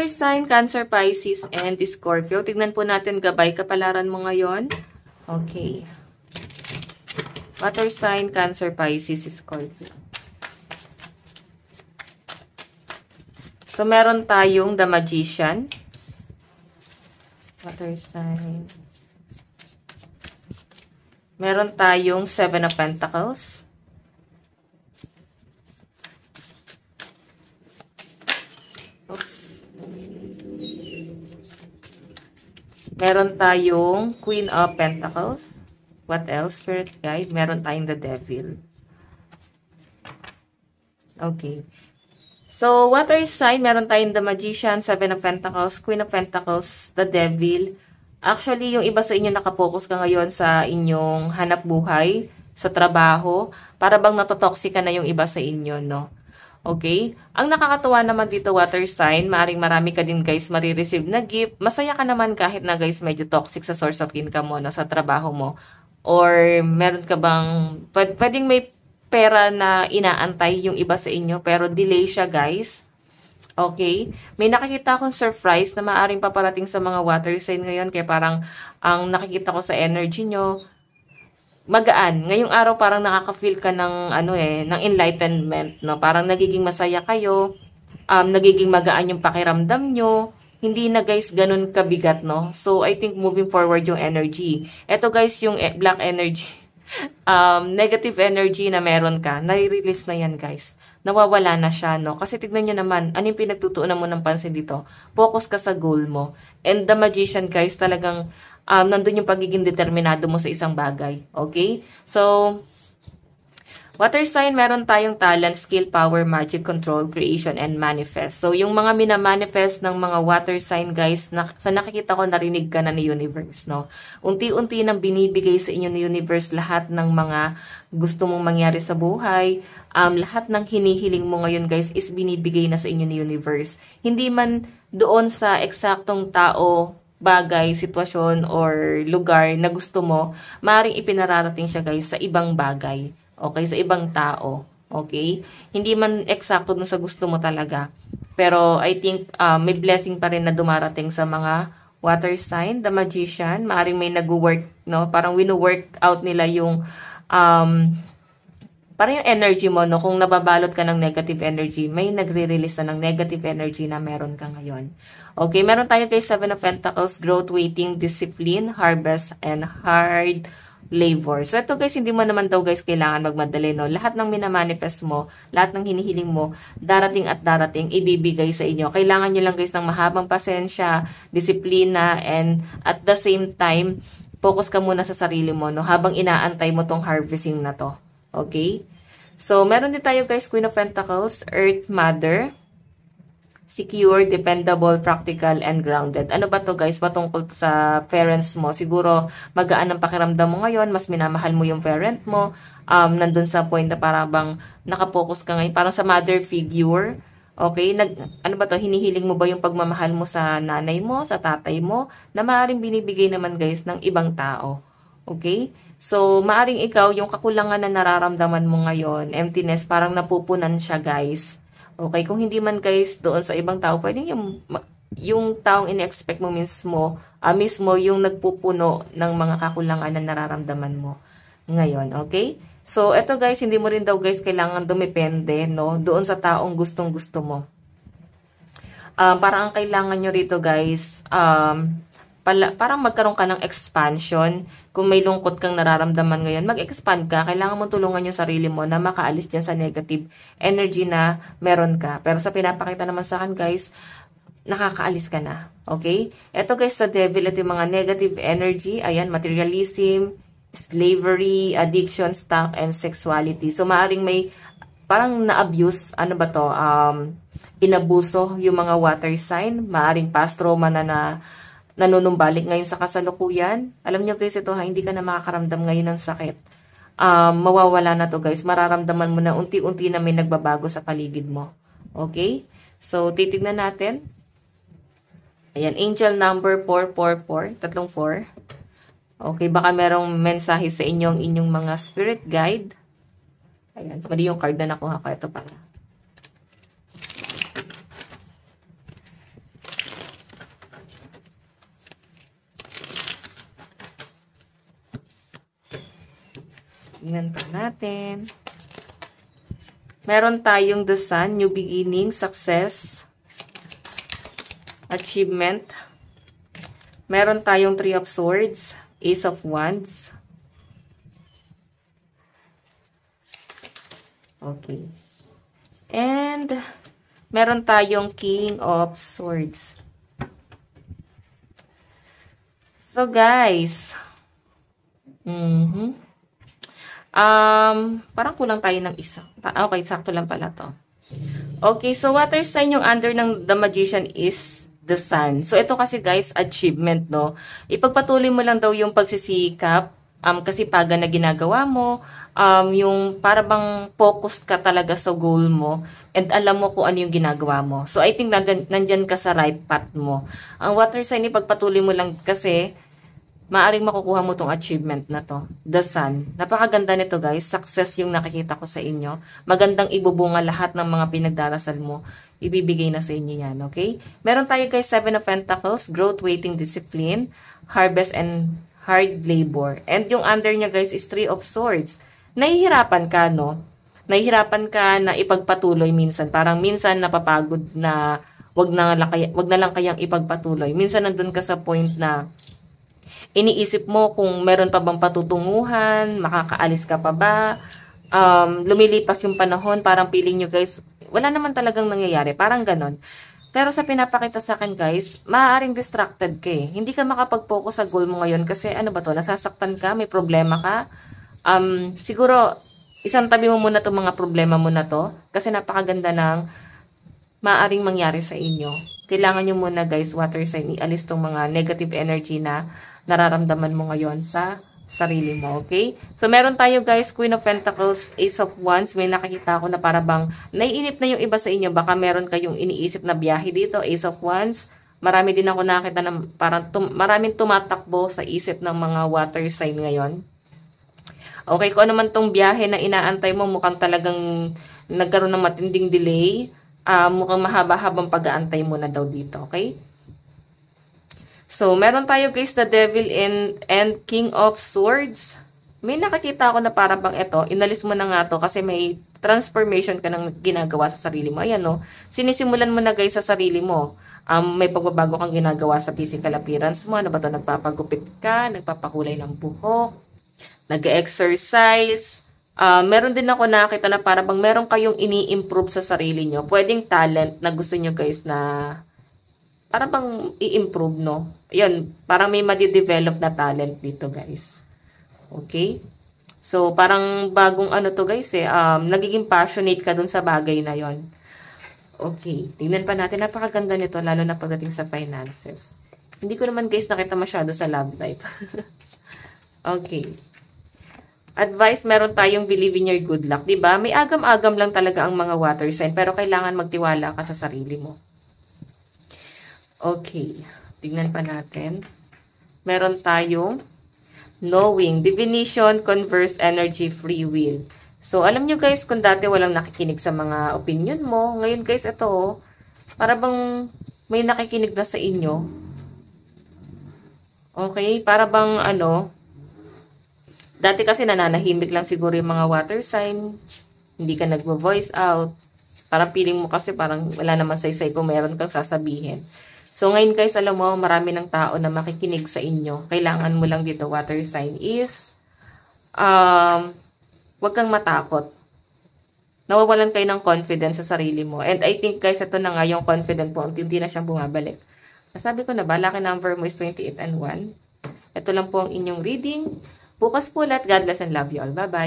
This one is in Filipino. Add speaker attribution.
Speaker 1: Water sign, Cancer, Pisces, and Scorpio. Tignan po natin gabay kapalaran mo ngayon. Okay. Water sign, Cancer, Pisces, Scorpio. So, meron tayong The Magician. Water sign. Meron tayong Seven of Pentacles. Oops. Meron tayong Queen of Pentacles. What else, Spirit Guide? Meron tayong The Devil. Okay. So, water sign, meron tayong The Magician, Seven of Pentacles, Queen of Pentacles, The Devil. Actually, yung iba sa inyo nakapokus ka ngayon sa inyong hanap buhay, sa trabaho, para bang natotoxic na yung iba sa inyo, no? Okay? Ang nakakatuwa naman dito, water sign, maaring marami ka din guys marireceive na gift. Masaya ka naman kahit na guys medyo toxic sa source of income mo, no, sa trabaho mo. Or meron ka bang, pwedeng may pera na inaantay yung iba sa inyo, pero delay siya guys. Okay? May nakikita akong surprise na maaring paparating sa mga water sign ngayon, kaya parang ang nakikita ko sa energy nyo, magaan. Ngayong araw parang nakaka-feel ka ng ng enlightenment, no? Parang nagiging masaya kayo, nagiging magaan yung pakiramdam nyo. Hindi na guys ganun kabigat, no? So I think moving forward yung energy. Ito guys yung black energy. Negative energy na meron ka, nare-release na yan guys. Nawawala na siya, no? Kasi tignan nyo naman, ano yung pinagtutuunan mo ng pansin dito? Focus ka sa goal mo. And the Magician guys, talagang nandun yung pagiging determinado mo sa isang bagay. Okay? So, water sign, meron tayong talent, skill, power, magic, control, creation, and manifest. So, yung mga minamanifest ng mga water sign, guys, sa nakikita ko, narinig ka na ni universe, no? Unti-unti nang binibigay sa inyo ni universe lahat ng mga gusto mong mangyari sa buhay. Lahat ng hinihiling mo ngayon, guys, is binibigay na sa inyo ni universe. Hindi man doon sa eksaktong tao, bagay, sitwasyon, or lugar na gusto mo, maaaring ipinararating siya guys sa ibang bagay. Okay? Sa ibang tao. Okay? Hindi man eksakto dun sa gusto mo talaga. Pero I think may blessing pa rin na dumarating sa mga water sign, the Magician. Maaaring may nag-work, no? Parang wino-work out nila yung parang yung energy mo, no? Kung nababalot ka ng negative energy, may nagre-release na ng negative energy na meron ka ngayon. Okay, meron tayo kay Seven of Pentacles, growth, waiting, discipline, harvest, and hard labor. So, ito guys, hindi mo naman daw guys kailangan magmadali, no? Lahat ng minamanifest mo, lahat ng hinihiling mo, darating at darating, ibibigay sa inyo. Kailangan nyo lang guys ng mahabang pasensya, disiplina, and at the same time, focus ka muna sa sarili mo, no? Habang inaantay mo tong harvesting na to. Okay? So, meron din tayo guys, Queen of Pentacles, Earth Mother, secure, dependable, practical, and grounded. Ano ba to guys? Patungkol sa parents mo. Siguro, magaan ang pakiramdam mo ngayon, mas minamahal mo yung parent mo, nandun sa point na parang bang nakapokus ka ngayon, parang sa mother figure. Okay? Ano ba to? Hinihiling mo ba yung pagmamahal mo sa nanay mo, sa tatay mo, na maaaring binibigay naman guys ng ibang tao. Okay? So, maaring ikaw, yung kakulangan na nararamdaman mo ngayon, emptiness, parang napupunan siya, guys. Okay? Kung hindi man, guys, doon sa ibang tao, pwedeng yung taong ini-expect mo mismo yung nagpupuno ng mga kakulangan na nararamdaman mo ngayon. Okay? So, eto, guys, hindi mo rin daw, guys, kailangan dumepende, no? Doon sa taong gustong-gusto mo. Parang ang kailangan nyo rito, guys, parang magkaroon ka ng expansion. Kung may lungkot kang nararamdaman ngayon, mag-expand ka. Kailangan mo tulungan yung sarili mo na makaalis dyan sa negative energy na meron ka. Pero sa pinapakita naman sa akin, guys, nakakaalis ka na. Okay? Ito, guys, sa devil, ito yung mga negative energy. Ayan, materialism, slavery, addiction, stock, and sexuality. So, maaring may parang na-abuse, ano ba to? Inabuso yung mga water sign. Maaring past trauma na nanunumbalik ngayon sa kasalukuyan. Alam nyo guys, ito hindi ka na makakaramdam ngayon ng sakit. Mawawala na to guys. Mararamdaman mo na unti-unti na may nagbabago sa paligid mo. Okay? So, titignan natin. Ayan, angel number 444. Tatlong 4. Okay, baka merong mensahe sa inyong mga spirit guide. Ayan, mali yung card na nakuha ko. Ito pala. Tingnan pa natin. Meron tayong The Sun, New Beginning, Success, Achievement. Meron tayong Three of Swords, Ace of Wands. Okay. And meron tayong King of Swords. So, guys, parang kulang tayo ng isa. Okay, sakto lang pala to. Okay, so water sign yung under ng The Magician is The Sun. So, ito kasi guys, achievement, no? Ipagpatuloy mo lang daw yung pagsisikap, kasipagan na ginagawa mo, yung para bang focused ka talaga sa goal mo, and alam mo kung ano yung ginagawa mo. So, I think nandyan ka sa right path mo. Ang water sign, ipagpatuloy mo lang kasi maaring makukuha mo tong achievement na to. The Sun. Napakaganda nito guys. Success yung nakikita ko sa inyo. Magandang ibubunga lahat ng mga pinagdarasal mo. Ibibigay na sa inyo yan. Okay? Meron tayo guys 7 of Pentacles. Growth, waiting, discipline, harvest, and hard labor. And yung under niya guys is 3 of Swords. Nahihirapan ka, no? Nahihirapan ka na ipagpatuloy minsan. Parang minsan napapagod na wag na lang kayang ipagpatuloy. Minsan nandun ka sa point na iniisip mo kung meron pa bang patutunguhan, makakaalis ka pa ba, lumilipas yung panahon, parang feeling nyo guys, wala naman talagang nangyayari, parang ganon. Pero sa pinapakita sa akin guys, maaaring distracted ka eh. Hindi ka makapag-focus sa goal mo ngayon kasi ano ba to, nasasaktan ka, may problema ka. Siguro, isang tabi mo muna itong mga problema mo na to kasi napakaganda ng maaaring mangyari sa inyo. Kailangan nyo muna guys, water sign, ialis tong mga negative energy na nararamdaman mo ngayon sa sarili mo, okay? So, meron tayo guys, Queen of Pentacles, Ace of Wands. May nakikita ako na para bang naiinip na yung iba sa inyo. Baka meron kayong iniisip na biyahe dito, Ace of Wands. Marami din ako nakita na parang maraming tumatakbo sa isip ng mga water sign ngayon. Okay, kung ano man tong biyahe na inaantay mo, mukhang talagang nagkaroon ng matinding delay. Mukhang mahaba-habang pag-aantay mo na daw dito, okay? So, meron tayo guys, the Devil and King of Swords. May nakakita ako na para bang ito, inalis mo na nga to kasi may transformation ka nang ginagawa sa sarili mo. Ayan no, sinisimulan mo na guys sa sarili mo. May pagbabago kang ginagawa sa physical appearance mo. Ano ba to? Nagpapagupit ka, nagpapakulay ng buhok, nag-exercise. Meron din ako nakita na para bang meron kayong ini-improve sa sarili nyo. Pwedeng talent na gusto nyo guys na para bang i-improve, no? Yun, parang may madi-develop na talent dito, guys. Okay? So, parang bagong ano to, guys, eh. Nagiging passionate ka dun sa bagay na yon. Okay. Tingnan pa natin. Napakaganda nito, lalo na pagdating sa finances. Hindi ko naman, guys, nakita masyado sa love life. Okay. Advice, meron tayong believe in your good luck. Diba? May agam-agam lang talaga ang mga water sign, pero kailangan magtiwala ka sa sarili mo. Okay, tignan pa natin. Meron tayong knowing, divination, converse, energy, free will. So, alam nyo guys, kung dati walang nakikinig sa mga opinion mo, ngayon guys, ito, para bang may nakikinig na sa inyo. Okay, para bang ano, dati kasi nananahimik lang siguro yung mga water sign, hindi ka nagvo-voice out, parang feeling mo kasi parang wala naman saysay kung meron kang sasabihin. So, ngayon guys, alam mo, marami ng tao na makikinig sa inyo. Kailangan mo lang dito, water sign is, wag kang matakot. Nawawalan kayo ng confidence sa sarili mo. And I think guys, ito na nga yung confident mo, hindi na siyang bumabalik. Nasabi ko na ba, lucky number mo is 28 and 1. Ito lang po ang inyong reading. Bukas po ulit. God bless and love you all. Bye-bye.